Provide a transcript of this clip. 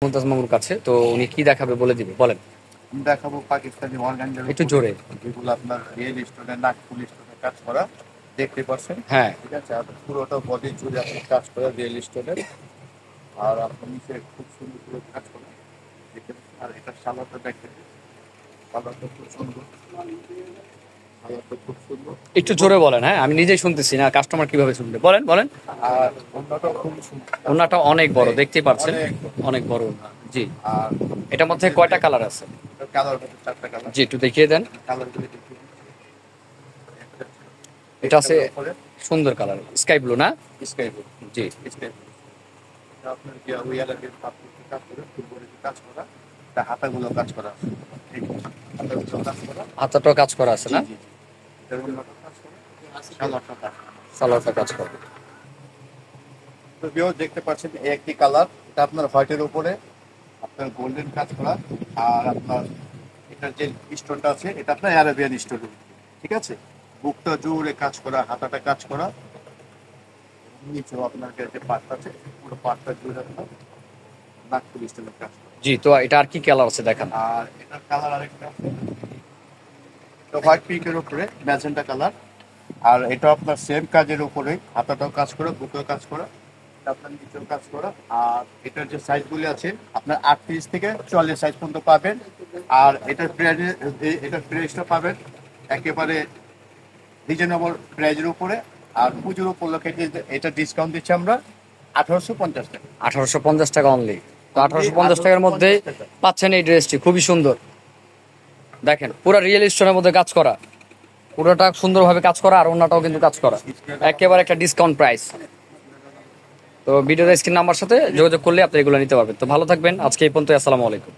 মুমতাজ মামুর কাছে, তো উনি কি দেখাবে বলে দিবে, বলেন। আমি দেখাবো পাকিস্তানি অর্গানজার একটু জোরে। যেগুলো আপনার রিয়েল স্টোনে নাকফুল স্টোনে কাজ করা দেখতে পাচ্ছেন। হ্যাঁ, ঠিক আছে, আর পুরোটা বডি জুড়ে আপনি কাজ করা রিয়েল স্টোনের। আর আপনার নিচে খুব সুন্দর করে কাজ করা দেখতে পাচ্ছেন। আর এটা সালোয়ারটা দেখতে, সালোয়ারটা খুব সুন্দর, সালোয়ারটা খুব সুন্দর। একটু জোরে বলেন। হ্যাঁ, আমি নিজেই শুনতেছি না, কাস্টমার কিভাবে শুনবে, বলেন বলেন। আর অন্যটাও খুব সুন্দর, ওনাটা অনেক বড়, দেখতেই পাচ্ছেন, অনেক বড়। অনেক বড় ওড়না। জি। আর এটার মধ্যে কয়টা কালার আছে? কালার হচ্ছে 4টা কালার। জি, একটু দেখিয়ে দেন। কালারগুলো দেখতে, এটা আছে সুন্দর কালার, স্কাই ব্লু না? Sky blue. জি। স্কাই ব্লু আপনার কি ওয়ালাকে কাজ করে ফুলবড়িতে কাজ করা, তা হাতাগুলো কাজ করা আছে। ঠিক আছে, হাতাগুলো কাজ করা। হাতাটাও কাজ করা আছে না? জি, জি, জি। এটার অন্যটা কাজ করা, সালোয়ারটা কাজ করা। সালোয়ারটা কাজ করা। তো ভিউয়ার দেখতে পাচ্ছেন এই একটি কালার, এটা আপনার হোয়াইটের উপরে আপনার গোল্ডেন কাজ করা। আর আপনার এটার যে স্টোনটা আছে এটা আপনার অ্যারাবিয়ান স্টোন। ঠিক আছে, বুকটা জোরে কাজ করা, হাতাটা কাজ করা, নিচেও আপনার যে পাটটা আছে পুরো পাটটা জুড়ে আপনার নাগপুর স্টোনের কাজ করা। জি, তো এটা আর কি কালার আছে দেখান। আর এটার কালার আরেকটা আছে, এটা হোয়াইট পিঙ্কের উপরে ম্যাজেন্টা কালার। আর এটা আপনার সেম কাজের উপরে হাতাটাও কাজ করা, বুকেও কাজ করা, এটা আপনার নিচেও কাজ করা। আর এটার যে সাইজগুলি আছে আপনার 38 থেকে 44 সাইজ পর্যন্ত পাবেন। আর এটার প্রাইস, এটার প্রাইসটা পাবেন একেবারে রিজনেবল প্রাইজের উপরে। আর পুজোর উপলক্ষে এটা ডিসকাউন্ট দিচ্ছি আমরা 1850 টাকা। 1850 টাকা অনলি। তো 1850 টাকার মধ্যে পাচ্ছেন এই ড্রেসটি, খুবই সুন্দর। দেখেন, পুরো রিয়েল স্টোনের মধ্যে কাজ করা, পুরোটা সুন্দরভাবে কাজ করা, আর অন্যটাও কিন্তু কাজ করা, একেবারে একটা ডিসকাউন্ট প্রাইস। তো ভিডিওর স্ক্রিন নাম্বার সাথে যোগাযোগ করলে আপনি এগুলো নিতে পারবেন। তো ভালো থাকবেন, আজকে এই পর্যন্ত, আসসালামু আলাইকুম।